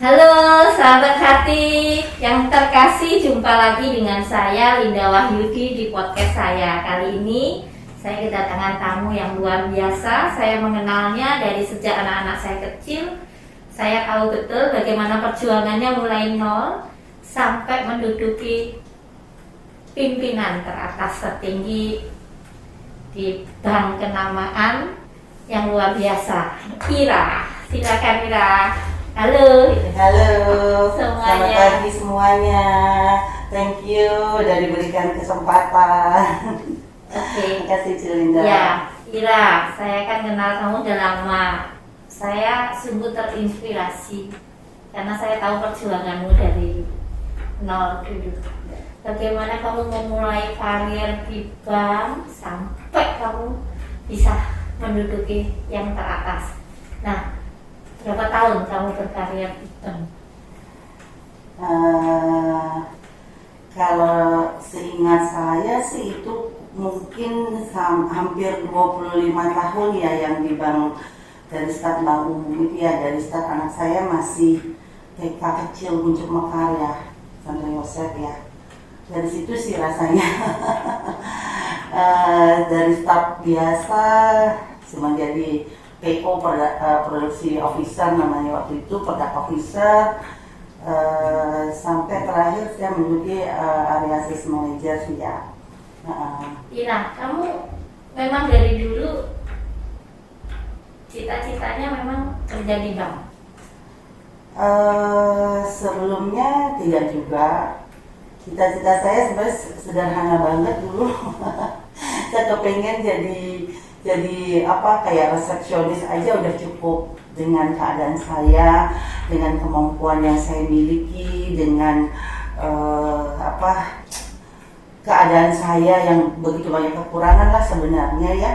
Halo sahabat hati yang terkasih, jumpa lagi dengan saya Linda Wahyudi di podcast saya. Kali ini saya kedatangan tamu yang luar biasa. Saya mengenalnya dari sejak anak-anak saya kecil. Saya tahu betul bagaimana perjuangannya mulai nol sampai menduduki pimpinan teratas tertinggi di bank kenamaan yang luar biasa. Ira, silakan Ira. Halo. Halo, Semuanya. selamat pagi semuanya. Thank you udah diberikan kesempatan. Oke. Terima kasih Cilinda. Ya, Ira, saya kan kenal kamu udah lama. Saya sungguh terinspirasi karena saya tahu perjuanganmu dari nol dulu. Bagaimana kamu memulai karir di bank sampai kamu bisa menduduki yang teratas. Nah, berapa tahun kamu berkarya di bank? Kalau seingat saya sih itu mungkin hampir 25 tahun ya yang di bank, dari start bank umum itu ya, dari start anak saya masih TK kecil Buncuk Mekarya, Santo Yosef ya. Dari situ sih rasanya dari start biasa cuma jadi PO, produksi officer namanya waktu itu, product officer, sampai terakhir saya menjadi area sales manager sih ya. Ira, kamu memang dari dulu cita-citanya memang kerja di bank? Sebelumnya tidak juga. Cita-cita saya sebenarnya sederhana banget dulu. Saya kepengen jadi apa, kayak resepsionis aja udah cukup dengan keadaan saya, dengan kemampuan yang saya miliki, dengan keadaan saya yang begitu banyak kekurangan lah sebenarnya ya.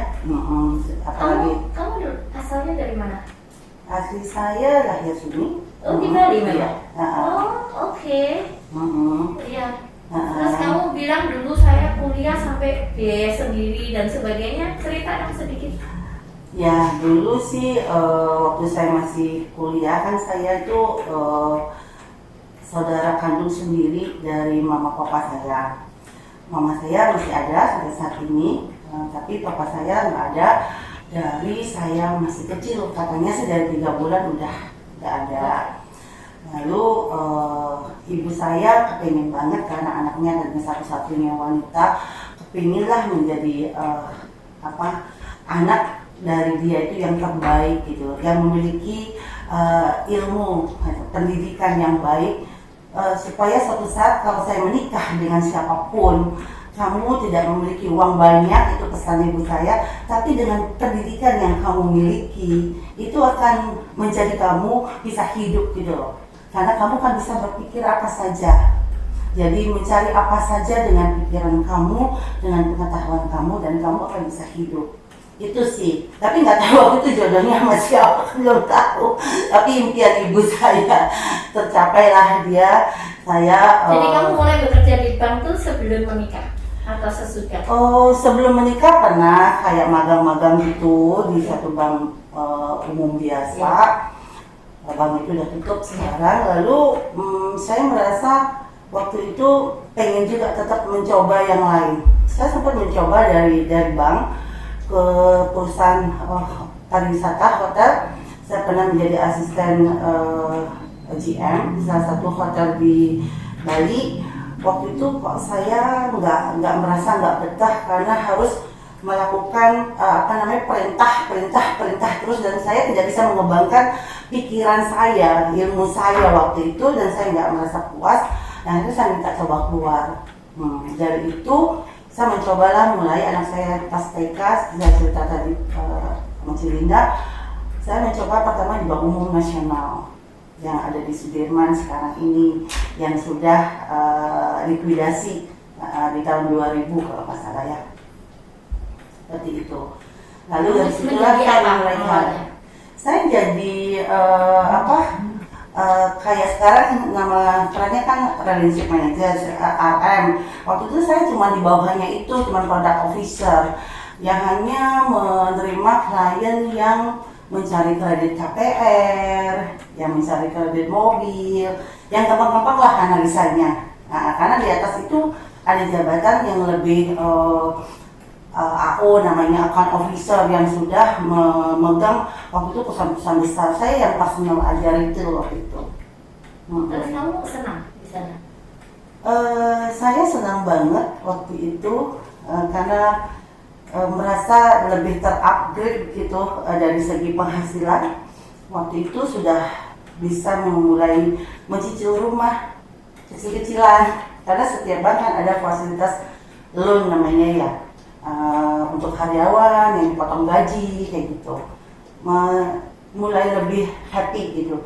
Apalagi Kamu asalnya dari mana? asli saya lahir sini. Oh, di Bali memang? Iya. Oh, oke. Iya. Terus Nah, kamu bilang dulu saya kuliah sampai biaya sendiri dan sebagainya. Cerita dong sedikit. ya dulu sih waktu saya masih kuliah kan saya itu saudara kandung sendiri dari mama papa saya. Mama saya masih ada sampai saat ini, tapi papa saya nggak ada dari saya masih kecil. Katanya sih dari 3 bulan udah nggak ada. Lalu ibu saya kepingin banget karena anaknya dan satu-satunya wanita, kepinginlah menjadi anak dari dia itu yang terbaik gitu, yang memiliki ilmu, pendidikan yang baik, supaya suatu saat kalau saya menikah dengan siapapun, kamu tidak memiliki uang banyak, itu pesan ibu saya, tapi dengan pendidikan yang kamu miliki itu akan menjadi kamu bisa hidup gitu loh. Karena kamu kan bisa berpikir apa saja. Jadi mencari apa saja dengan pikiran kamu, dengan pengetahuan kamu, dan kamu akan bisa hidup. Itu sih. Tapi nggak tahu waktu itu jodohnya sama siapa, belum tahu. Tapi impian ibu saya tercapailah dia. Jadi kamu mulai bekerja di bank tuh sebelum menikah atau sesudah? Oh, sebelum menikah pernah kayak magang-magang gitu di satu bank umum biasa. Bank itu udah tutup sekarang. Lalu saya merasa waktu itu pengen juga tetap mencoba yang lain. Saya sempat mencoba dari bank ke perusahaan pariwisata, hotel. Saya pernah menjadi asisten GM di salah satu hotel di Bali. Waktu itu kok saya nggak merasa nggak betah karena harus melakukan perintah terus, dan saya tidak bisa mengembangkan pikiran saya, ilmu saya waktu itu, dan saya nggak merasa puas. Nah itu saya minta coba keluar. Dari itu saya mencobalah, mulai anak saya pas TK, saya cerita tadi sama Cilinda, saya mencoba pertama di Bank Umum Nasional yang ada di Sudirman sekarang ini, yang sudah likuidasi di tahun 2000 kalau nggak salah ya. Seperti itu. Lalu dari situlah saya mulai saya jadi kayak sekarang nama kerennya kan Relationship Manager, RM. Waktu itu saya cuma di bawahnya itu, cuma product officer yang hanya menerima klien yang mencari kredit KPR, yang mencari kredit mobil, yang gampang-gampang lah analisanya. Nah, karena di atas itu ada jabatan yang lebih AO, namanya account officer, yang sudah memegang waktu itu perusahaan-perusahaan besar. Saya yang personal aja itu waktu itu. Terus kamu senang di sana? Saya senang banget waktu itu karena merasa lebih terupgrade gitu dari segi penghasilan. Waktu itu sudah bisa memulai mencicil rumah kecil-kecilan, karena setiap bank kan ada fasilitas loan namanya ya, untuk karyawan yang dipotong gaji kayak gitu. Mulai lebih happy gitu,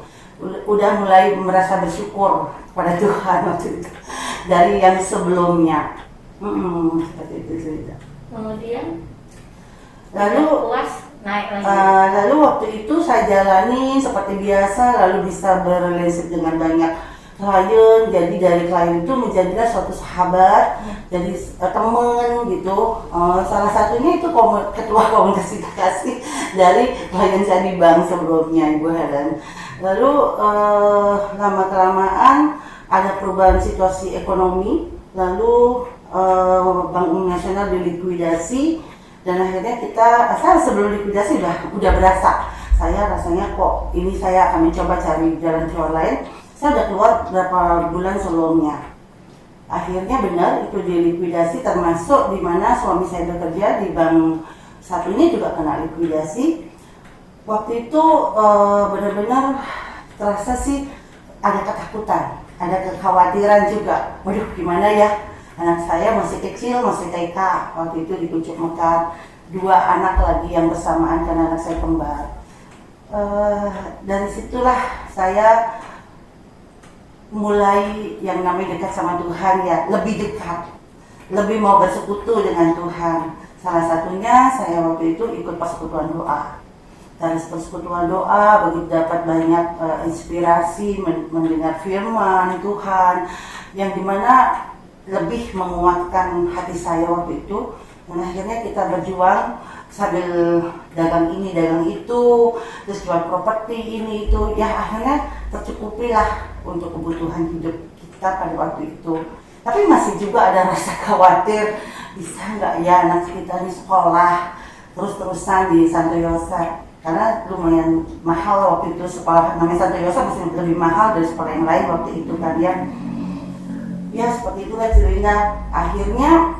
udah mulai merasa bersyukur pada Tuhan waktu itu dari yang sebelumnya. Seperti itu cerita. Kemudian Lalu puas naik lagi. lalu waktu itu saya jalani seperti biasa, lalu bisa berrelasi dengan banyak klien. Jadi dari klien itu menjadilah suatu sahabat, jadi teman gitu. Salah satunya itu ketua komunikasi dari klien saya di bank sebelumnya, Ibu Helen. Lalu lama kelamaan ada perubahan situasi ekonomi, lalu Bank Nasional dilikuidasi, dan akhirnya saya sebelum likuidasi udah berasa, saya rasanya kok ini saya akan mencoba cari jalan keluar lain. Saya udah keluar berapa bulan sebelumnya. Akhirnya benar itu dilikuidasi, termasuk di mana suami saya bekerja di bank satunya juga kena likuidasi. Waktu itu benar-benar terasa sih ada ketakutan, ada kekhawatiran juga. Waduh, gimana ya? Anak saya masih kecil, masih TK, waktu itu di Pucuk Mekar. 2 anak lagi yang bersamaan karena anak saya kembar. Dari situlah saya mulai yang namanya dekat sama Tuhan ya, lebih dekat, lebih mau bersekutu dengan Tuhan. Salah satunya saya waktu itu ikut persekutuan doa. Dari persekutuan doa begitu dapat banyak inspirasi, mendengar firman Tuhan, yang dimana lebih menguatkan hati saya waktu itu. Dan akhirnya kita berjuang sambil dagang ini, dagang itu, terus jual properti ini itu, ya akhirnya tercukupilah untuk kebutuhan hidup kita pada waktu itu. Tapi masih juga ada rasa khawatir, bisa nggak ya anak kita ini sekolah terus-terusan di Santo Yosa, karena lumayan mahal waktu itu sekolah namanya Santo Yosa, masih lebih mahal dari sekolah yang lain waktu itu kan ya. Ya seperti itulah cerita. Akhirnya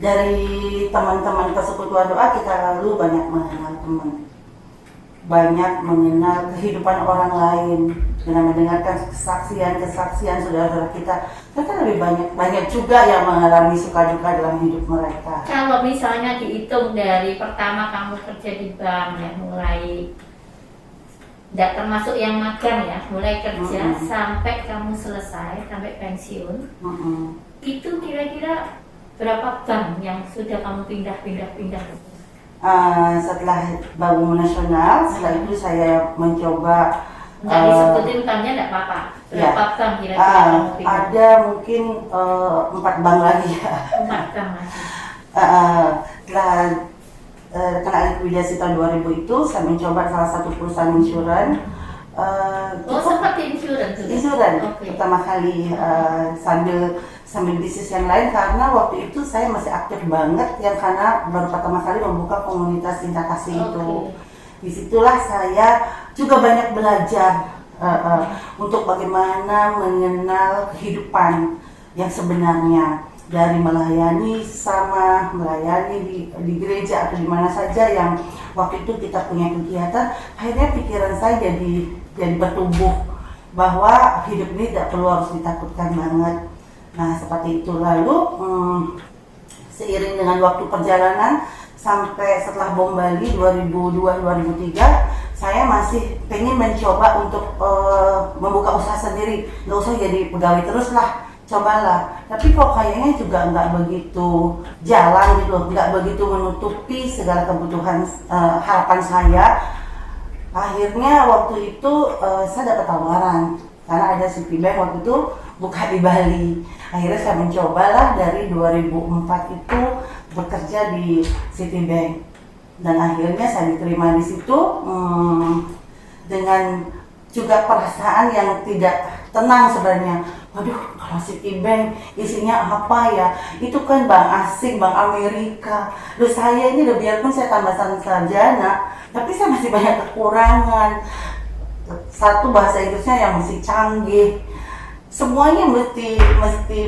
dari teman-teman persekutuan doa kita lalu banyak mengenal teman, banyak mengenal kehidupan orang lain, dengan mendengarkan kesaksian saudara-saudara kita. Ternyata lebih banyak juga yang mengalami suka duka dalam hidup mereka. Kalau misalnya dihitung dari pertama kamu kerja di bank ya, mulai tidak termasuk yang magang ya, mulai kerja sampai kamu selesai, sampai pensiun, itu kira-kira berapa bank yang sudah kamu pindah? Setelah Bank Nasional, setelah itu saya mencoba. Nggak disebutin banknya nggak apa-apa. Berapa bank kira-kira kamu pindah? Ada mungkin 4 bank lagi ya. 4 bank lagi. Kena likuidasi tahun 2000 itu saya mencoba salah satu perusahaan insuran. Seperti insuran juga? Insuran, Okay. Pertama kali sambil bisnis yang lain, karena waktu itu saya masih aktif banget ya, karena baru pertama kali membuka komunitas cinta kasih itu. Disitulah saya juga banyak belajar untuk bagaimana mengenal kehidupan yang sebenarnya, dari melayani sama melayani di gereja atau di mana saja yang waktu itu kita punya kegiatan. Akhirnya pikiran saya jadi bertumbuh bahwa hidup ini tidak perlu harus ditakutkan banget. Nah seperti itu. Lalu seiring dengan waktu perjalanan sampai setelah Bom Bali 2002-2003, saya masih pengen mencoba untuk membuka usaha sendiri. Nggak usah jadi pegawai terus lah, cobalah. Tapi kok kayaknya juga nggak begitu jalan gitu, nggak begitu menutupi segala kebutuhan harapan saya. Akhirnya waktu itu saya dapat tawaran, karena ada Citibank waktu itu buka di Bali. Akhirnya saya mencobalah dari 2004 itu bekerja di Citibank. Dan akhirnya saya diterima di situ dengan juga perasaan yang tidak tenang sebenarnya. Waduh, kalau Citibank isinya apa ya? Itu kan bank asing, bank Amerika. Loh, saya ini biarpun saya tambahan sarjana, tapi saya masih banyak kekurangan. Satu, bahasa Inggrisnya yang masih canggih. Semuanya mesti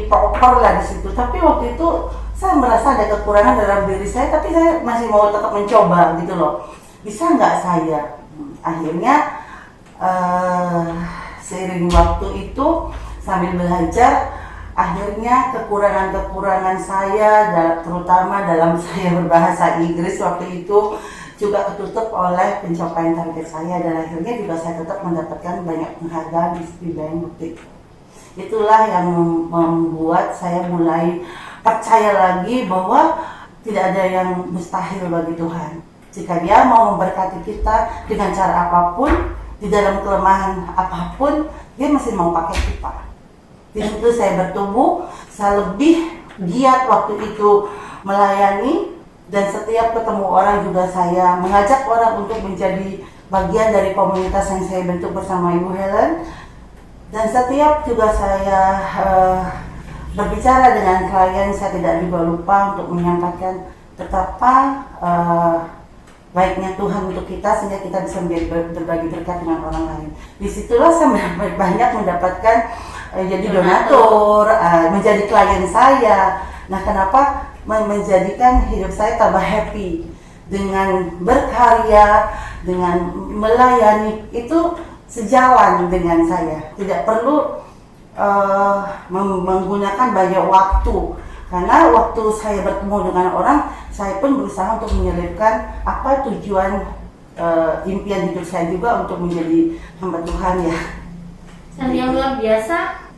proper lah di situ. Tapi waktu itu saya merasa ada kekurangan dalam diri saya, tapi saya masih mau tetap mencoba gitu loh. Bisa nggak saya? Akhirnya seiring waktu itu sambil belajar, akhirnya kekurangan-kekurangan saya, terutama dalam saya berbahasa Inggris waktu itu, juga ketutup oleh pencapaian target saya, dan akhirnya juga saya tetap mendapatkan banyak penghargaan di Citibank waktu itu. Itulah yang membuat saya mulai percaya lagi bahwa tidak ada yang mustahil bagi Tuhan. Jika Dia mau memberkati kita dengan cara apapun, di dalam kelemahan apapun, Dia masih mau pakai kita. Di situ saya bertumbuh, saya lebih giat waktu itu melayani, dan setiap ketemu orang juga saya mengajak orang untuk menjadi bagian dari komunitas yang saya bentuk bersama Ibu Helen. Dan setiap juga saya berbicara dengan klien, saya tidak juga lupa untuk menyampaikan betapa baiknya Tuhan untuk kita, sehingga kita bisa berbagi berkat dengan orang lain. Disitulah saya banyak mendapatkan jadi donatur, menjadi klien saya. Nah, kenapa menjadikan hidup saya tambah happy dengan berkarya, dengan melayani, itu sejalan dengan saya. Tidak perlu menggunakan banyak waktu, karena waktu saya bertemu dengan orang, saya pun berusaha untuk menyelipkan apa tujuan impian hidup saya juga untuk menjadi hamba Tuhan ya. Dan yang luar biasa,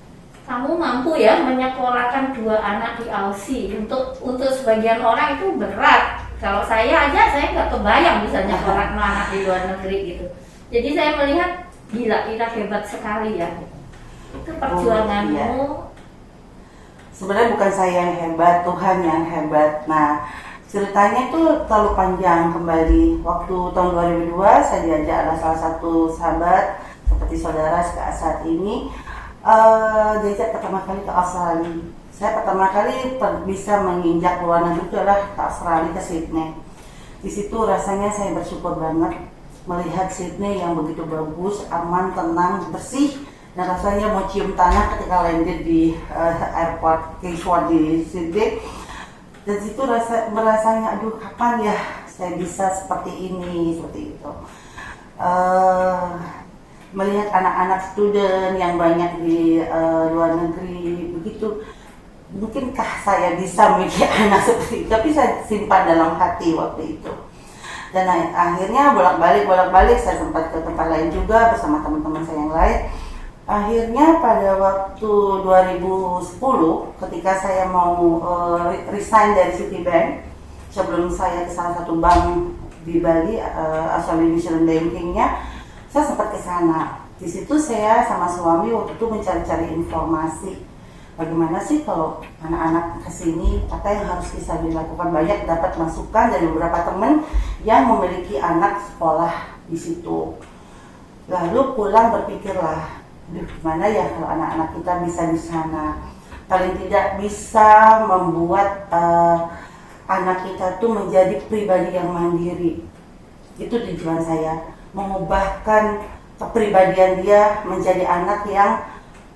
kamu mampu ya menyekolahkan 2 anak di Aussie. Untuk sebagian orang itu berat. Kalau saya aja, saya nggak kebayang bisa nyekolahkan anak di luar negeri gitu. Jadi saya melihat gila, kita hebat sekali ya. Itu perjuanganmu. Iya. Sebenarnya bukan saya yang hebat, Tuhan yang hebat. Nah, ceritanya itu terlalu panjang kembali. Waktu tahun 2002 saya diajak oleh salah satu sahabat seperti saudara saat ini, diajak pertama kali ke Australia. Saya pertama kali bisa menginjak luar negeri itu adalah ke Australia, ke Sydney. Di situ rasanya saya bersyukur banget melihat Sydney yang begitu bagus, aman, tenang, bersih, dan rasanya mau cium tanah ketika landed di airport Keyswan di Sydney. Dan situ merasanya, aduh, kapan ya saya bisa seperti ini, seperti itu. Melihat anak-anak student yang banyak di luar negeri, begitu, mungkinkah saya bisa memiliki anak seperti itu? Tapi saya simpan dalam hati waktu itu. Dan akhirnya bolak-balik saya sempat ke tempat lain juga bersama teman-teman saya yang lain. Akhirnya pada waktu 2010, ketika saya mau resign dari Citibank, sebelum saya ke salah satu bank di Bali, Australian National Banking-nya, saya sempat ke sana. Di situ saya sama suami waktu itu mencari-cari informasi. Bagaimana sih kalau anak-anak kesini, apa yang harus bisa dilakukan? Banyak dapat masukan dari beberapa teman yang memiliki anak sekolah di situ. Lalu pulang berpikirlah, gimana ya kalau anak-anak kita bisa di sana? Paling tidak bisa membuat anak kita tuh menjadi pribadi yang mandiri. Itu tujuan saya, mengubahkan kepribadian dia menjadi anak yang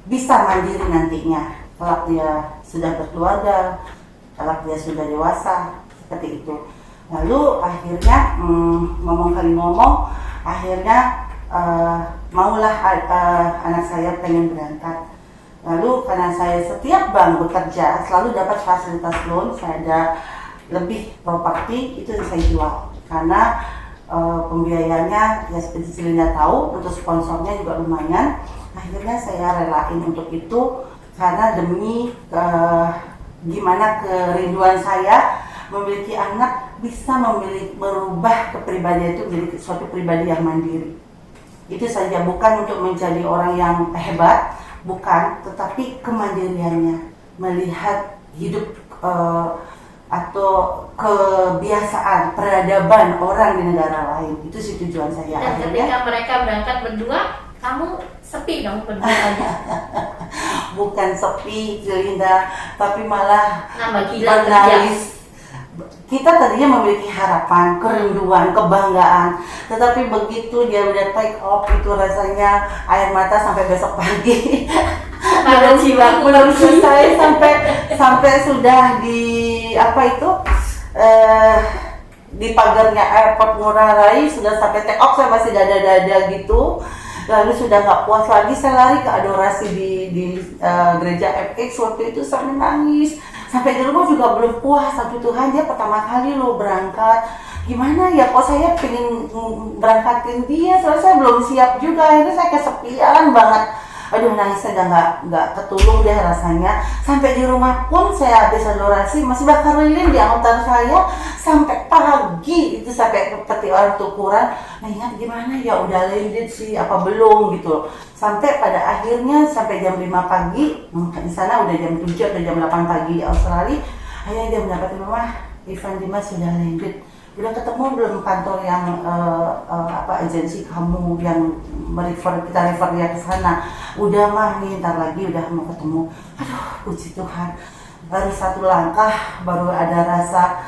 bisa mandiri nantinya. Kalau dia sudah berkeluarga, kalau dia sudah dewasa, seperti itu. Lalu akhirnya ngomong kali ngomong, akhirnya maulah anak saya pengen berangkat. Lalu karena saya setiap bank bekerja selalu dapat fasilitas loan, saya ada lebih properti, itu yang saya jual. Karena pembiayanya ya seperti Cilinda tahu, untuk sponsornya juga lumayan. Akhirnya saya relain untuk itu, karena demi gimana kerinduan saya memiliki anak bisa merubah kepribadian itu menjadi suatu pribadi yang mandiri. Itu saja, bukan untuk menjadi orang yang hebat, bukan, tetapi kemandiriannya, melihat hidup atau kebiasaan peradaban orang di negara lain. Itu sih tujuan saya. Dan ketika mereka berangkat berdua, kamu sepi dong berdua aja. Bukan sepi, Linda, tapi malah Nambah gila menangis. Kita tadinya memiliki harapan, kerinduan, kebanggaan, tetapi begitu dia udah take off itu rasanya air mata sampai besok pagi. Pada jiwaku belum selesai sampai sudah di di pagarnya airport Ngurah Rai, sudah sampai take off saya masih dada-dada gitu. Lalu sudah nggak puas lagi, saya lari ke adorasi di gereja FX. Waktu itu saya menangis. Sampai di rumah juga belum puas. Satu Tuhan, dia pertama kali lo berangkat. Gimana ya, kok saya pengen berangkatin dia, soalnya saya belum siap juga. Akhirnya saya kesepian banget. Aduh, nangisnya nggak ketulung deh rasanya. Sampai di rumah pun saya habis adorasi masih bakar lilin di altar saya sampai pagi itu, sampai peti orang tukuran. Nah, ingat gimana ya, udah landed sih apa belum gitu. Sampai pada akhirnya sampai jam 5 pagi, di sana udah jam 7 atau jam 8 pagi di Australia. Akhirnya dia mendapati, Mama, Ivan Dimas sudah landed. Udah ketemu belum kantor yang agensi kamu yang kita refer dia ke sana? Udah mah, nih ntar lagi udah mau ketemu. Aduh, puji Tuhan, baru satu langkah baru ada rasa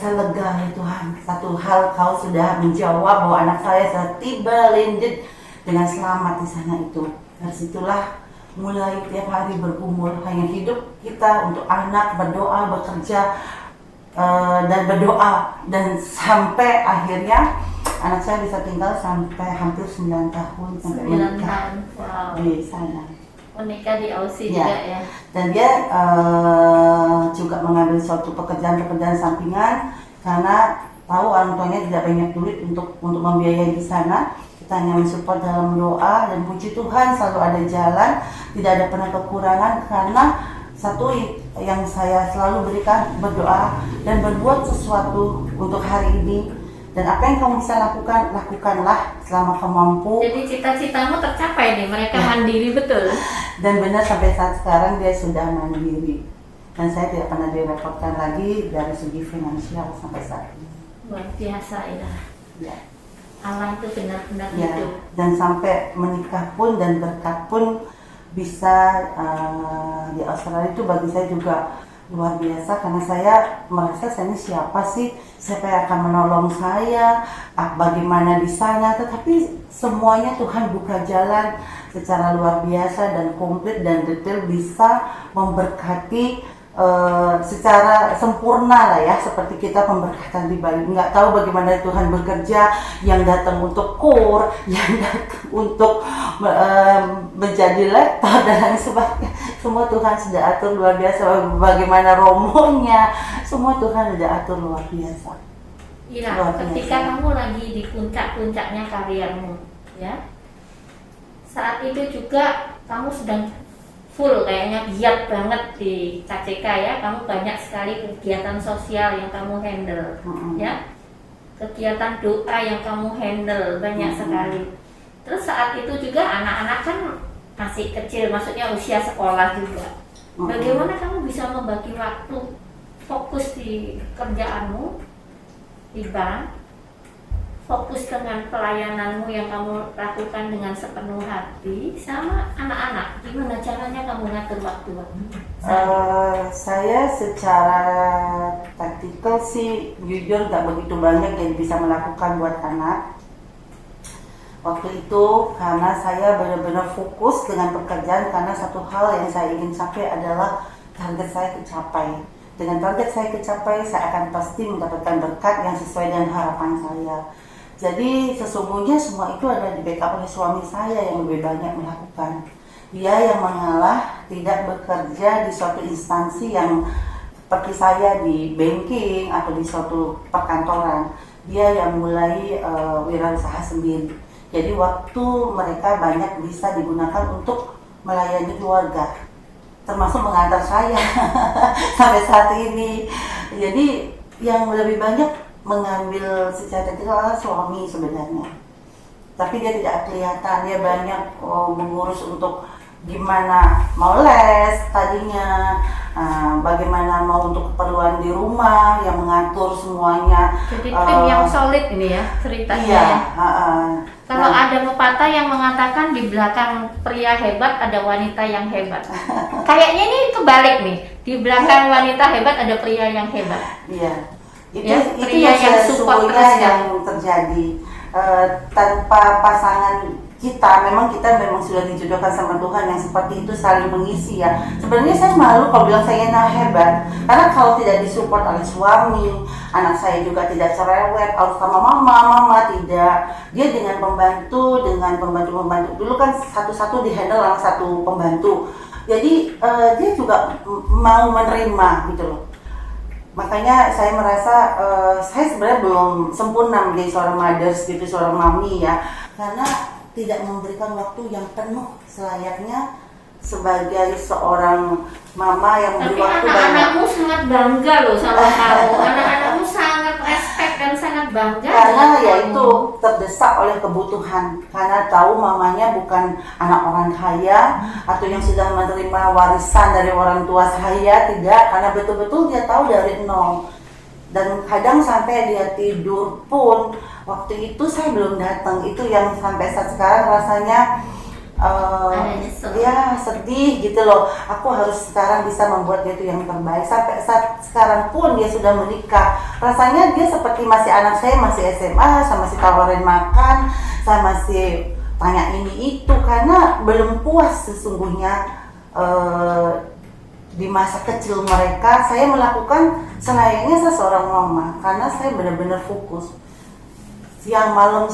lega ya Tuhan. Satu hal, kau sudah menjawab bahwa anak saya sudah tiba landed dengan selamat di sana itu. Dari situlah mulai tiap hari bergumul, hanya hidup kita untuk anak, berdoa, bekerja, dan berdoa, dan sampai akhirnya anak saya bisa tinggal sampai hampir 9 tahun sampai 9 menikah. tahun. Wow. Di sana. Menikah di Aussie Ya. juga ya. Dan dia juga mengambil suatu pekerjaan sampingan karena tahu orang tuanya tidak banyak duit untuk membiayai di sana. Kita hanya mensupport dalam doa, dan puji Tuhan selalu ada jalan, tidak ada pernah kekurangan, karena satu yang saya selalu berikan, berdoa dan berbuat sesuatu untuk hari ini. Dan apa yang kamu bisa lakukan, lakukanlah selama kamu mampu. Jadi cita-citamu tercapai nih, mereka mandiri betul. Dan benar, sampai saat sekarang dia sudah mandiri. Dan saya tidak pernah direpotkan lagi dari segi finansial sampai saat ini. Luar biasa ya. Ya. Allah itu benar-benar Ya. hidup. Dan sampai menikah pun dan berkat pun bisa di Australia itu bagi saya juga luar biasa, karena saya merasa saya ini siapa sih, siapa yang akan menolong saya, bagaimana di sana, tetapi semuanya Tuhan buka jalan secara luar biasa dan komplit dan detail, bisa memberkati secara sempurna lah ya, seperti kita pemberkatan di Bali. Nggak tahu bagaimana Tuhan bekerja, yang datang untuk kur, yang datang untuk menjadi lektor dan lain sebagainya. Semua Tuhan sudah atur luar biasa. Bagaimana romonya, semua Tuhan sudah atur luar biasa. Iya, Luar ketika biasa. kamu lagi di puncak-puncaknya karyamu, ya. Saat itu juga kamu sedang full, kayaknya giat banget di KCK ya. Kamu banyak sekali kegiatan sosial yang kamu handle, ya. Kegiatan doa yang kamu handle banyak sekali. Terus saat itu juga anak-anak kan masih kecil, maksudnya usia sekolah juga. Bagaimana kamu bisa membagi waktu fokus di kerjaanmu di bank, fokus dengan pelayananmu yang kamu lakukan dengan sepenuh hati, sama anak-anak? Gimana caranya kamu ngatur waktu? Saya secara taktikal sih jujur gak begitu banyak yang bisa melakukan buat anak waktu itu, karena saya benar-benar fokus dengan pekerjaan, karena satu hal yang saya ingin capai adalah target saya tercapai. Dengan target saya tercapai, saya akan pasti mendapatkan berkat yang sesuai dengan harapan saya. Jadi sesungguhnya semua itu ada di backup oleh suami saya yang lebih banyak melakukan. Dia yang mengalah, tidak bekerja di suatu instansi yang seperti saya di banking atau di suatu perkantoran. Dia yang mulai wirausaha sendiri. Jadi waktu mereka banyak bisa digunakan untuk melayani keluarga, termasuk mengantar saya sampai saat ini. Jadi yang lebih banyak mengambil secara teknikal suami sebenarnya, tapi dia tidak kelihatan. Dia banyak mengurus untuk gimana mau les tadinya, bagaimana mau untuk keperluan di rumah, yang mengatur semuanya. Jadi tim yang solid ini ya ceritanya. Iya. Ya. Kalau ada pepatah yang mengatakan di belakang pria hebat ada wanita yang hebat. Kayaknya ini kebalik nih. Di belakang wanita hebat ada pria yang hebat. Iya. Itu Pria yang support sesungguhnya terus ya. yang terjadi. Tanpa pasangan kita memang sudah dijodohkan sama Tuhan yang seperti itu, saling mengisi ya. Sebenarnya saya malu kalau bilang saya hebat, karena kalau tidak disupport oleh suami, anak saya juga tidak cerewet, harus sama mama tidak. Dia dengan pembantu dulu kan satu-satu dihandle oleh satu pembantu. Jadi dia juga mau menerima gitu loh. Makanya saya merasa saya sebenarnya belum sempurna menjadi seorang mothers gitu, seorang mami ya, karena tidak memberikan waktu yang penuh selayaknya sebagai seorang mama yang memberi waktu banyak. Tapi anak-anakmu sangat bangga loh sama kamu. Anak-anakmu sangat respect dan sangat bangga. Karena ya itu terdesak oleh kebutuhan, karena tahu mamanya bukan anak orang kaya atau yang sudah menerima warisan dari orang tua saya, tidak, karena betul-betul dia tahu dari nol. Dan kadang sampai dia tidur pun waktu itu saya belum datang, itu yang sampai saat sekarang rasanya ya sedih gitu loh. Aku harus sekarang bisa membuat dia itu yang terbaik. Sampai saat sekarang pun dia sudah menikah, rasanya dia seperti masih anak saya, masih SMA, saya masih tawarin makan, saya masih tanya ini itu, karena belum puas sesungguhnya. Di masa kecil mereka, saya melakukan selayaknya seorang mama, karena saya benar-benar fokus siang malam,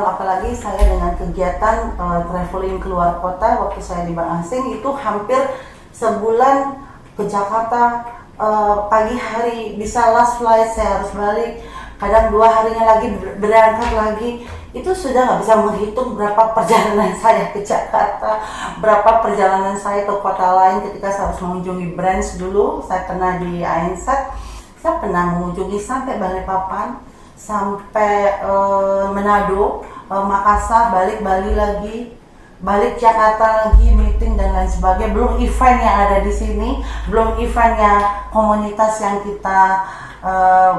apalagi saya dengan kegiatan traveling keluar kota waktu saya di Bank Asing itu hampir sebulan ke Jakarta, pagi hari bisa last flight saya harus balik, kadang 2 harinya lagi berangkat lagi. Itu sudah nggak bisa menghitung berapa perjalanan saya ke Jakarta, berapa perjalanan saya ke kota lain ketika saya harus mengunjungi branch dulu. Saya pernah di Ainsat, saya pernah mengunjungi sampai Balikpapan, sampai Manado, Makassar, balik Bali lagi, balik Jakarta lagi, meeting dan lain sebagainya. Belum event yang ada di sini, belum eventnya komunitas yang kita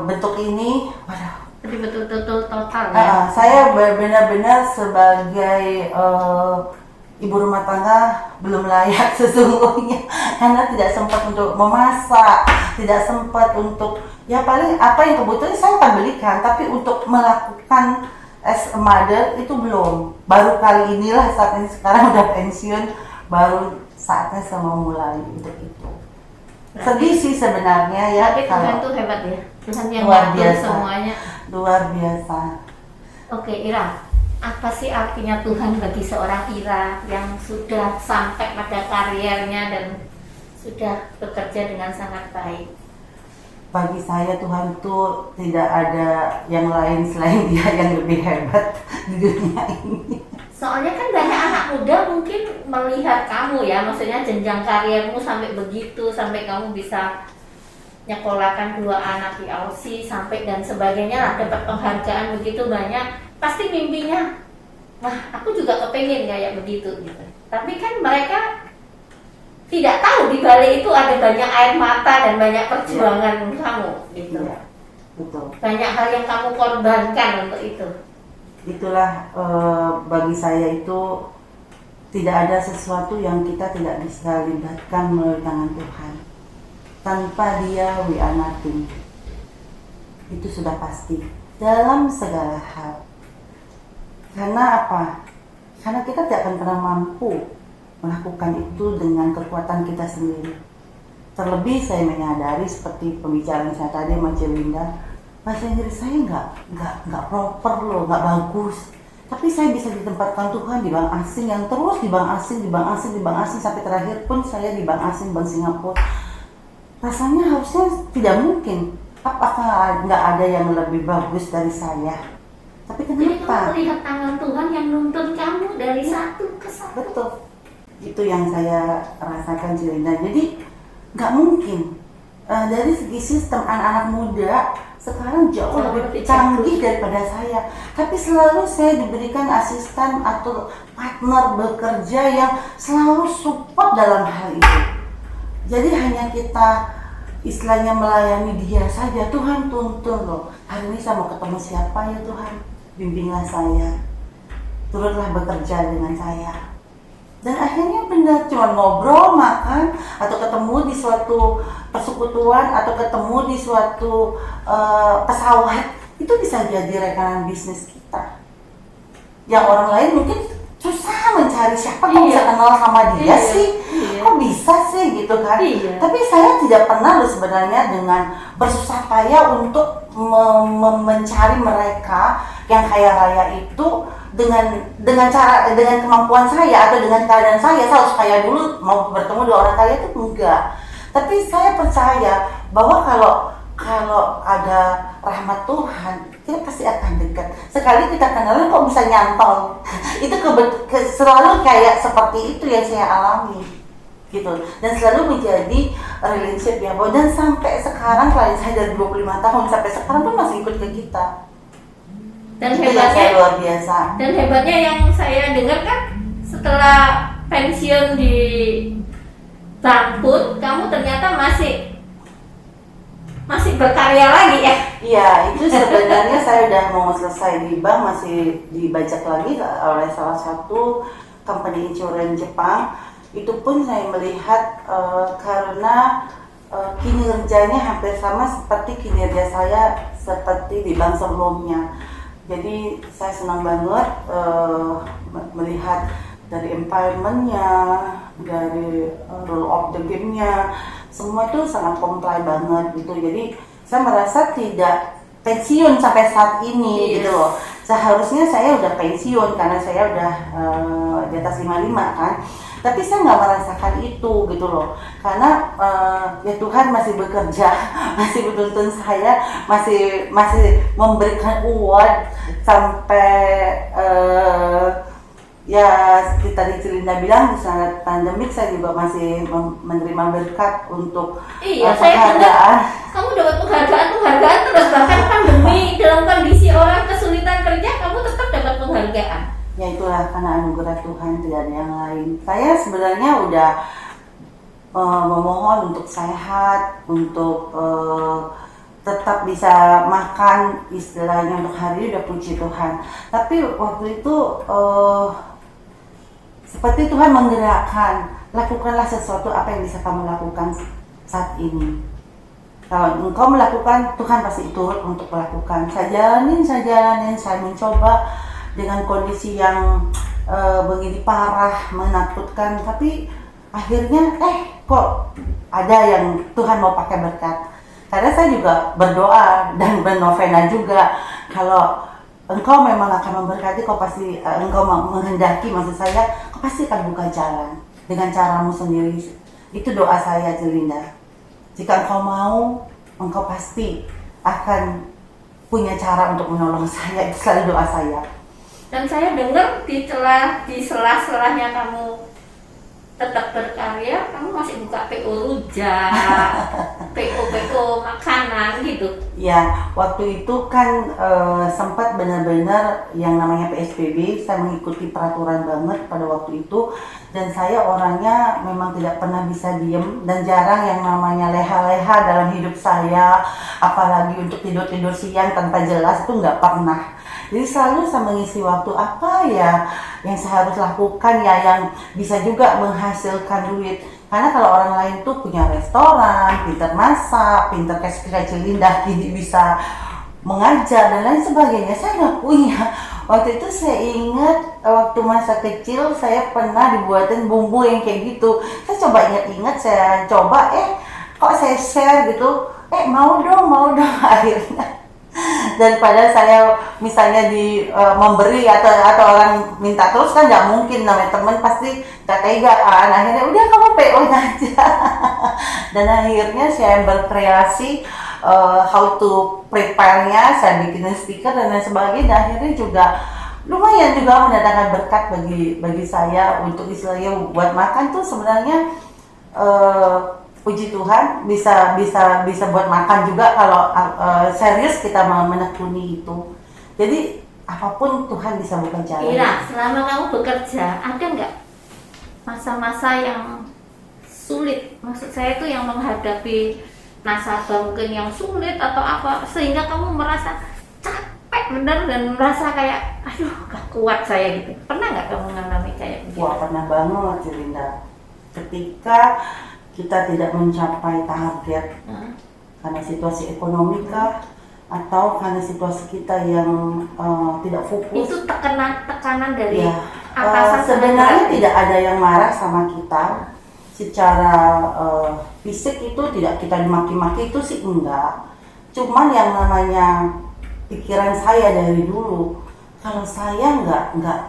bentuk ini. Waduh. Jadi betul-betul total ya. Saya benar-benar sebagai ibu rumah tangga belum layak sesungguhnya, karena tidak sempat untuk memasak, tidak sempat untuk ya paling apa yang kebutuhan saya akan belikan, tapi untuk melakukan as a mother itu belum. Baru kali inilah saat ini, sekarang udah pensiun, baru saatnya saya mau mulai untuk itu. Sedih sih sebenarnya ya. Tapi Tuhan tuh hebat ya. Tuhan yang luar ngatur biasa, semuanya. luar biasa. Oke Ira, apa sih artinya Tuhan bagi seorang Ira yang sudah sampai pada karirnya dan sudah bekerja dengan sangat baik? Bagi saya Tuhan tuh tidak ada yang lain selain Dia yang lebih hebat di dunia ini. Soalnya kan banyak anak muda mungkin melihat kamu ya, maksudnya jenjang karirmu sampai begitu, sampai kamu bisa nyekolahkan 2 anak di Aussie sampai dan sebagainya lah, dapat penghargaan begitu banyak, pasti mimpinya, wah aku juga kepengen kayak begitu gitu. Tapi kan mereka tidak tahu di balik itu ada banyak air mata dan banyak perjuangan kamu gitu. Ya, betul. Banyak hal yang kamu korbankan untuk itu. Itulah bagi saya itu tidak ada sesuatu yang kita tidak bisa libatkan melalui tangan Tuhan. Tanpa Dia we are nothing. Itu sudah pasti dalam segala hal. Karena apa? Karena kita tidak akan pernah mampu melakukan itu dengan kekuatan kita sendiri. Terlebih saya menyadari seperti pembicaraan saya tadi sama Celinda, bahasa Inggris saya nggak proper loh, nggak bagus. Tapi saya bisa ditempatkan Tuhan di bank asing, yang terus di bank asing sampai terakhir pun saya di bank asing, Bank Singapura. Rasanya harusnya tidak mungkin. Apakah nggak ada yang lebih bagus dari saya? Tapi Jadi kenapa? kamu melihat tangan Tuhan yang nuntun kamu dari satu ke satu. Betul. Itu yang saya rasakan Cilinda. Jadi nggak mungkin. Dari segi sistem anak-anak muda sekarang jauh lebih canggih daripada saya, tapi selalu saya diberikan asisten atau partner bekerja yang selalu support dalam hal itu. Jadi hanya kita istilahnya melayani dia saja. Tuhan tuntun loh, hari ini saya mau ketemu siapa ya Tuhan, bimbinglah saya, turutlah bekerja dengan saya. Dan akhirnya benar, cuma ngobrol, makan, atau ketemu di suatu persekutuan, atau ketemu di suatu pesawat, itu bisa jadi rekanan bisnis kita. Yang orang lain mungkin susah mencari siapa kok bisa kenal sama dia sih, kok bisa sih gitu kan. Tapi saya tidak pernah loh sebenarnya dengan bersusah payah untuk mencari mereka yang kaya raya itu dengan kemampuan saya atau dengan keadaan saya harus kaya dulu mau bertemu dengan orang kaya, itu enggak. Tapi saya percaya bahwa kalau ada rahmat Tuhan, kita pasti akan dekat. Sekali kita kenalan kok bisa nyantol. Itu selalu kayak seperti itu yang saya alami gitu. Dan selalu menjadi relationship yang baik. Dan sampai sekarang klien saya dari 25 tahun sampai sekarang pun masih ikut ke kita. Dan itu hebatnya yang luar biasa. Dan hebatnya yang saya dengar kan, setelah pensiun di bank pun kamu ternyata masih berkarya lagi ya? Iya, itu sebenarnya saya udah mau selesai di bank, masih dibajak lagi oleh salah satu company insurance Jepang. Itu pun saya melihat karena kinerjanya hampir sama seperti kinerja saya seperti di bank sebelumnya. Jadi saya senang banget melihat dari environment-nya, dari rule of the game-nya, semua itu sangat comply banget gitu. Jadi saya merasa tidak pensiun sampai saat ini gitu loh. Seharusnya saya udah pensiun karena saya udah di atas 55 kan. Tapi saya nggak merasakan itu gitu loh, karena ya Tuhan masih bekerja, masih menuntun saya, masih memberikan award sampai ya kita di Cilinda bilang di saat pandemik saya juga masih menerima berkat untuk penghargaan. Kamu dapat penghargaan terus, bahkan pandemi dalam kondisi orang kesulitan kerja kamu tetap dapat penghargaan. Ya itulah karena anugerah Tuhan, tidak ada yang lain. Saya sebenarnya udah memohon untuk sehat, untuk tetap bisa makan, istilahnya untuk hari ini udah puji Tuhan. Tapi waktu itu seperti Tuhan menggerakkan, lakukanlah sesuatu apa yang bisa kamu lakukan saat ini. Kalau engkau melakukan, Tuhan pasti turut untuk melakukan. Saya jalanin, saya mencoba dengan kondisi yang begini parah, menakutkan, tapi akhirnya kok ada yang Tuhan mau pakai berkat. Karena saya juga berdoa dan bernovena juga, kalau engkau memang akan memberkati, kau pasti engkau menghendaki, maksud saya, kau pasti akan buka jalan dengan caramu sendiri. Itu doa saya, Cilinda. Jika engkau mau, engkau pasti akan punya cara untuk menolong saya. Itu selalu doa saya. Dan saya dengar di sela-selanya kamu tetap berkarya, kamu masih buka PO rujak, PO makanan gitu. Ya, waktu itu kan sempat benar-benar yang namanya PSBB, saya mengikuti peraturan banget pada waktu itu. Dan saya orangnya memang tidak pernah bisa diem, dan jarang yang namanya leha-leha dalam hidup saya. Apalagi untuk tidur-tidur siang tanpa jelas, itu nggak pernah. Jadi selalu saya mengisi waktu apa ya yang saya harus lakukan ya, yang bisa juga menghasilkan duit. Karena kalau orang lain tuh punya restoran, pintar masak, pintar kayak Cilinda, jadi bisa mengajar dan lain sebagainya, saya nggak punya. Waktu itu saya ingat waktu masa kecil saya pernah dibuatin bumbu yang kayak gitu. Saya coba ingat-ingat, saya coba kok saya share gitu, mau dong akhirnya. Daripada saya misalnya memberi atau orang minta terus, kan nggak mungkin, namanya temen pasti nggak tega kan. Akhirnya udah kamu PO aja. Dan akhirnya saya berkreasi how to prepare-nya, saya bikin stiker dan lain sebagainya. Dan akhirnya juga lumayan juga mendatangkan berkat bagi saya untuk istilahnya buat makan tuh sebenarnya. Puji Tuhan bisa buat makan juga kalau serius kita menekuni itu. Jadi apapun Tuhan bisa buka jalan. Ira, selama kamu bekerja, ada nggak masa-masa yang sulit, maksud saya itu yang menghadapi nasabah mungkin yang sulit atau apa, sehingga kamu merasa capek bener dan merasa kayak aduh gak kuat saya gitu. Pernah nggak kamu mengalami kayak gitu? Wah, pernah banget Linda. Ketika kita tidak mencapai target karena situasi ekonomi kah, atau karena situasi kita yang tidak fokus. Itu tekanan dari Ya, atasan. sebenarnya tidak ada yang marah sama kita secara fisik, itu tidak kita dimaki-maki, itu sih enggak. Cuman yang namanya pikiran saya dari dulu, kalau saya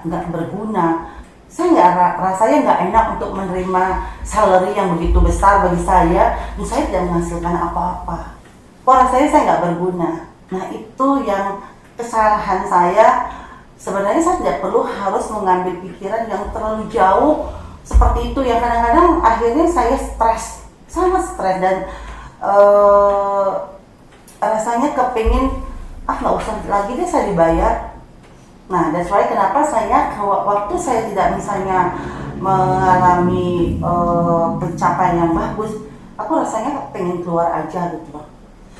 nggak berguna, saya rasanya nggak enak untuk menerima salary yang begitu besar bagi saya dan saya tidak menghasilkan apa-apa. Kok rasanya saya nggak berguna. Nah, itu yang kesalahan saya. Sebenarnya saya tidak perlu harus mengambil pikiran yang terlalu jauh seperti itu, yang kadang-kadang akhirnya saya stres, sangat stres, dan rasanya kepingin nggak usah lagi deh saya dibayar. Nah, that's why kenapa saya waktu saya tidak misalnya mengalami pencapaian yang bagus, aku rasanya pengen keluar aja gitu loh.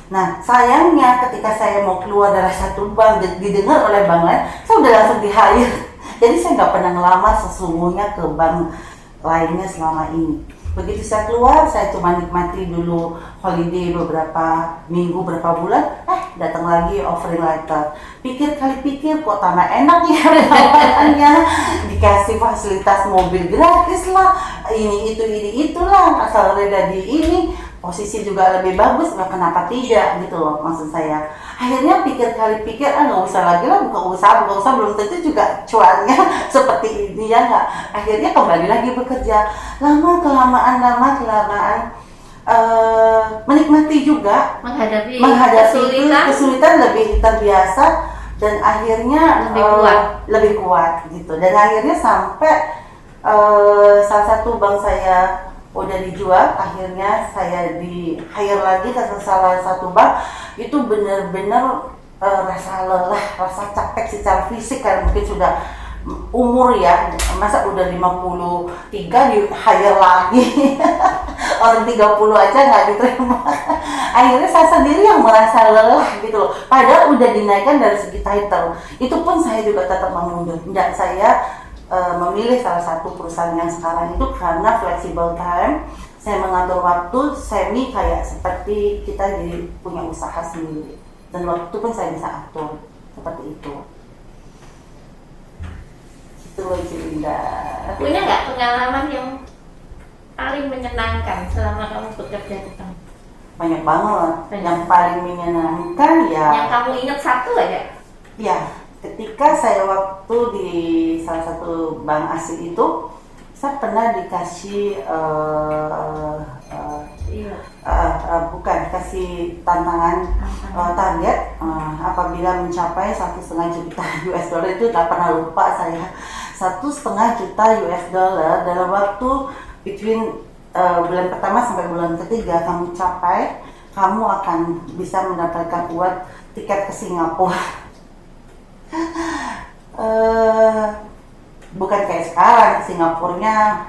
Nah, sayangnya ketika saya mau keluar dari satu bank, didengar oleh bank lain, saya udah langsung di-hire. Jadi saya nggak pernah ngelamar sesungguhnya ke bank lainnya selama ini. Begitu saya keluar, saya cuma nikmati dulu holiday beberapa minggu, berapa bulan, datang lagi offering letter. Pikir kok tambah enak ya penawarannya, dikasih fasilitas mobil gratis lah, ini itulah, asal reda di ini, posisi juga lebih bagus, kenapa tidak gitu loh maksud saya. Akhirnya pikir nggak usah lagi lah, buka usaha belum tentu juga cuannya seperti ini ya nggak. Akhirnya kembali lagi bekerja, lama kelamaan menikmati juga, menghadapi kesulitan, lebih terbiasa, dan akhirnya lebih kuat gitu. Dan akhirnya sampai salah satu bank saya udah dijual, akhirnya saya di-hire lagi ke salah satu bank. Itu benar-benar rasa lelah, rasa capek secara fisik, karena mungkin sudah umur ya, masa udah 53 di-hire lagi. Orang 30 aja nggak diterima. Akhirnya saya sendiri yang merasa lelah gitu loh, padahal udah dinaikkan dari segi title. Itu pun saya juga tetap mengundur. Enggak, saya memilih salah satu perusahaan yang sekarang itu karena flexible time. Saya mengatur waktu semi kayak seperti kita jadi punya usaha sendiri, dan waktu pun saya bisa atur seperti itu. Itu loh Linda. Punya nggak pengalaman yang paling menyenangkan selama kamu bekerja di bank? Banyak banget. Yang paling menyenangkan ya. Yang kamu ingat satu aja? Ya, ketika saya waktu di salah satu bank asing itu, saya pernah dikasih kasih tantangan target apabila mencapai 1,5 juta US dollar, itu tak pernah lupa saya. 1,5 juta US dollar dalam waktu between bulan pertama sampai bulan ketiga kamu capai, kamu akan bisa mendapatkan uang tiket ke Singapura. Bukan kayak sekarang Singapurnya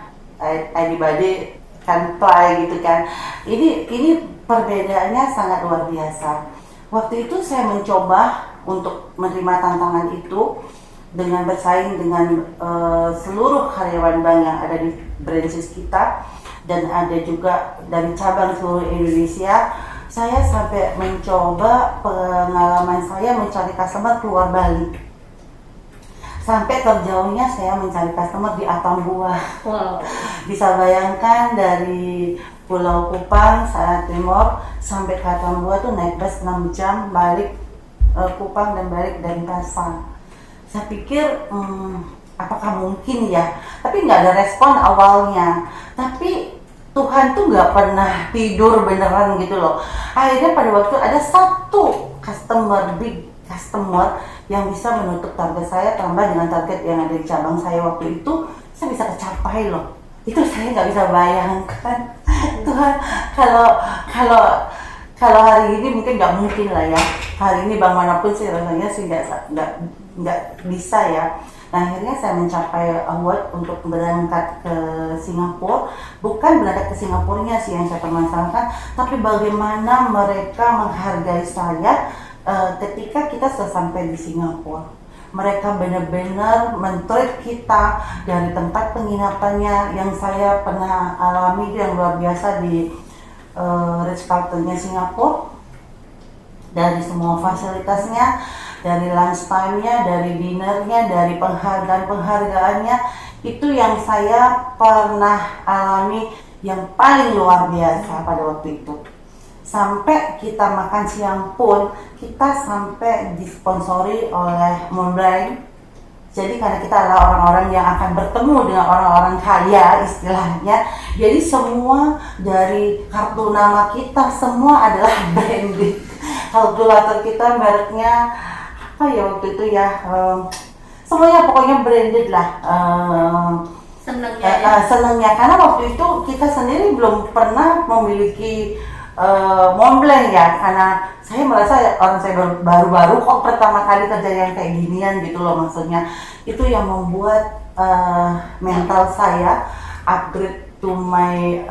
anybody can fly gitu kan. Ini perbedaannya sangat luar biasa. Waktu itu saya mencoba untuk menerima tantangan itu dengan bersaing dengan seluruh karyawan bank yang ada di branches kita, dan ada juga dari cabang seluruh Indonesia. Saya sampai mencoba pengalaman saya mencari customer keluar Bali. Sampai terjauhnya saya mencari customer di Atambua. Wow. Bisa bayangkan dari Pulau Kupang, Salak Timur sampai ke Atambua tuh naik bus 6 jam, balik Kupang dan balik dari Pasang. Saya pikir apakah mungkin ya? Tapi nggak ada respon awalnya. Tapi Tuhan tuh nggak pernah tidur beneran gitu loh. Akhirnya pada waktu ada satu big customer yang bisa menutup target saya, tambah dengan target yang ada di cabang saya waktu itu, saya bisa kecapai loh. Itu saya nggak bisa bayangkan. Tuhan, kalau hari ini mungkin nggak mungkin lah ya. Hari ini bank manapun sih rasanya sih nggak bisa ya. Nah, akhirnya saya mencapai award untuk berangkat ke Singapura. Bukan berangkat ke Singapurnya sih yang saya permasalahkan, tapi bagaimana mereka menghargai saya ketika kita sudah sampai di Singapura. Mereka benar-benar men-treat kita dari tempat penginapannya yang saya pernah alami yang luar biasa di Ritz-Carlton-nya Singapura. Dari semua fasilitasnya, dari lunch time-nya, dari dinner-nya, dari penghargaannya, itu yang saya pernah alami yang paling luar biasa pada waktu itu. Sampai kita makan siang pun, kita sampai disponsori oleh Moonblanc. Jadi karena kita adalah orang-orang yang akan bertemu dengan orang-orang kaya istilahnya, jadi semua dari kartu nama kita semua adalah branded. Kalkulator kita mereknya apa ya waktu itu ya, semuanya pokoknya branded lah. Senengnya karena waktu itu kita sendiri belum pernah memiliki Montblanc ya, karena saya merasa orang saya baru-baru kok pertama kali kerja yang kayak ginian gitu loh, maksudnya itu yang membuat mental saya upgrade to my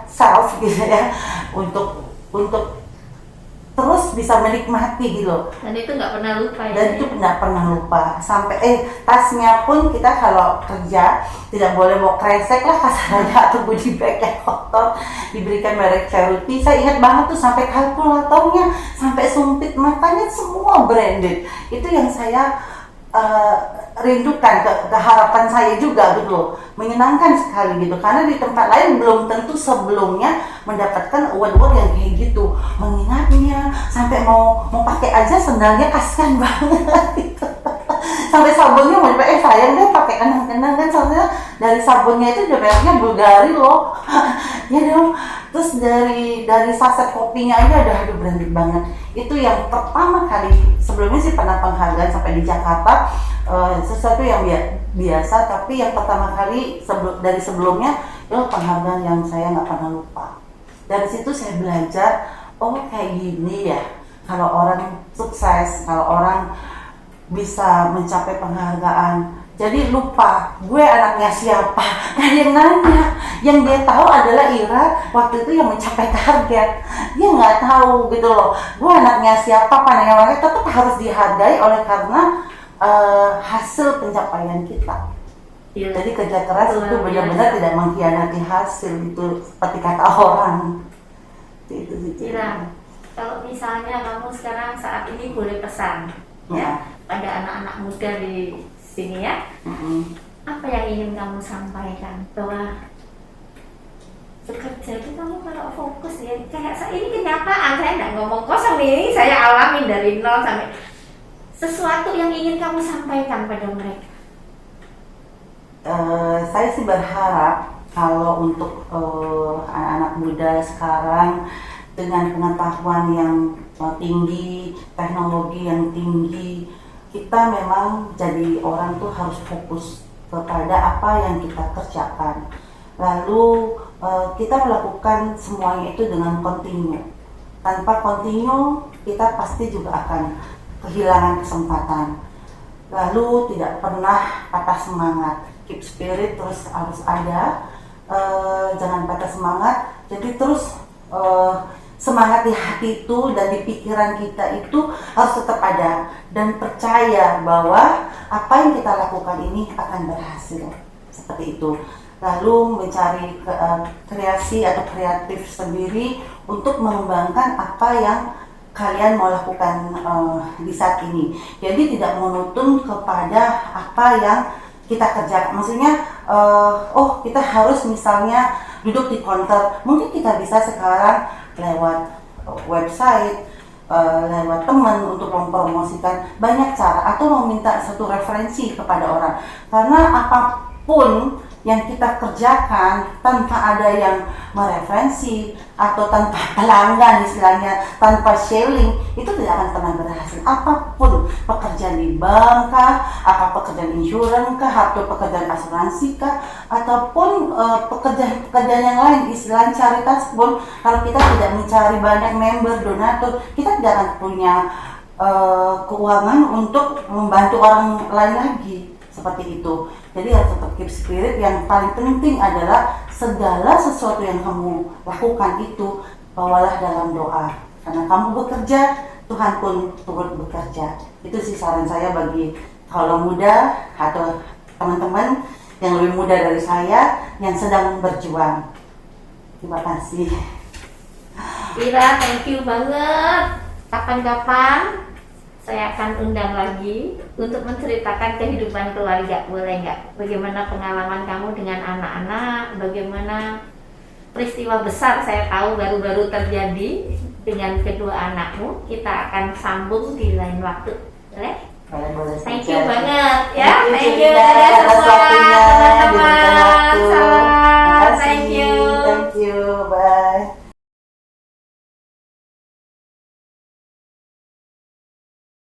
self gitu ya, untuk terus bisa menikmati gitu. Dan itu nggak pernah lupa ya? Dan itu nggak pernah lupa. Sampai tasnya pun kita kalau kerja tidak boleh bawa kresek lah kasarnya, atau body bag yang kotor, diberikan merek charity. Saya ingat banget tuh sampai kalkulatornya, sampai sumpit matanya semua branded. Itu yang saya rindukan, ke harapan saya juga gitu loh, menyenangkan sekali gitu, karena di tempat lain belum tentu sebelumnya mendapatkan award-award yang kayak gitu. Mengingatnya sampai mau pakai aja sendalnya kasihan banget gitu. Sampai sabunnya mau dipakai, sayang deh pakai kenang-kenang kan, soalnya dari sabunnya itu udah mereknya Bulgari loh. Ya dong. Terus dari saset kopinya aja aduh branded banget. Itu yang pertama kali. Sebelumnya sih pernah penghargaan sampai di Jakarta, sesuatu yang biasa, tapi yang pertama kali dari sebelumnya itu penghargaan yang saya nggak pernah lupa. Dari situ saya belajar, oh kayak gini ya kalau orang sukses, kalau orang bisa mencapai penghargaan. Jadi lupa gue anaknya siapa, gak ada yang nanya. Yang dia tahu adalah Ira waktu itu yang mencapai target. Dia nggak tahu gitu loh, gue anaknya siapa, pandangan orang tetap harus dihargai oleh karena hasil pencapaian kita. Iya. Jadi kerja keras itu benar-benar tidak mengkhianati hasil, itu seperti kata orang. Itu sih. Ira, kalau misalnya kamu sekarang saat ini boleh pesan ya pada anak-anak muda di sini ya, apa yang ingin kamu sampaikan? Bahwa bekerja itu kamu kalau fokus ya, kayak ini kenyataan, saya nggak ngomong kosong nih, saya alamin dari nol sampai sesuatu yang ingin kamu sampaikan pada mereka. Saya sih berharap kalau untuk anak-anak muda sekarang dengan pengetahuan yang tinggi, teknologi yang tinggi, kita memang jadi orang tuh harus fokus kepada apa yang kita kerjakan. Lalu kita melakukan semuanya itu dengan continue. Tanpa continue, kita pasti juga akan kehilangan kesempatan. Lalu tidak pernah patah semangat, keep spirit terus harus ada, jangan patah semangat. Jadi terus semangat di hati itu dan di pikiran kita itu harus tetap ada, dan percaya bahwa apa yang kita lakukan ini akan berhasil, seperti itu. Lalu mencari kreasi atau kreatif sendiri untuk mengembangkan apa yang kalian mau lakukan di saat ini. Jadi tidak monoton kepada apa yang kita kerjakan. Maksudnya, kita harus misalnya duduk di counter. Mungkin kita bisa sekarang lewat website, lewat teman untuk mempromosikan, banyak cara, atau meminta satu referensi kepada orang. Karena apapun yang kita kerjakan tanpa ada yang mereferensi atau tanpa pelanggan istilahnya, tanpa sharing, itu tidak akan pernah berhasil. Apapun, pekerjaan di bank kah, apa pekerjaan insurans kah, atau pekerjaan asuransi kah, ataupun pekerjaan yang lain, istilah caritas pun, kalau kita tidak mencari banyak member, donatur, kita tidak akan punya keuangan untuk membantu orang lain lagi. seperti itu. Jadi harus tetap keep spirit. Yang paling penting adalah segala sesuatu yang kamu lakukan itu bawalah dalam doa. Karena kamu bekerja, Tuhan pun turut bekerja. Itu sih saran saya bagi kaula muda atau teman-teman yang lebih muda dari saya yang sedang berjuang. Terima kasih. Ira, thank you banget. Kapan-kapan saya akan undang lagi untuk menceritakan kehidupan keluarga, boleh nggak? Bagaimana pengalaman kamu dengan anak-anak, bagaimana peristiwa besar saya tahu baru-baru terjadi dengan kedua anakmu. Kita akan sambung di lain waktu, boleh? Boleh Thank saja. you banget ya, thank you. Dadah, Dadah semua.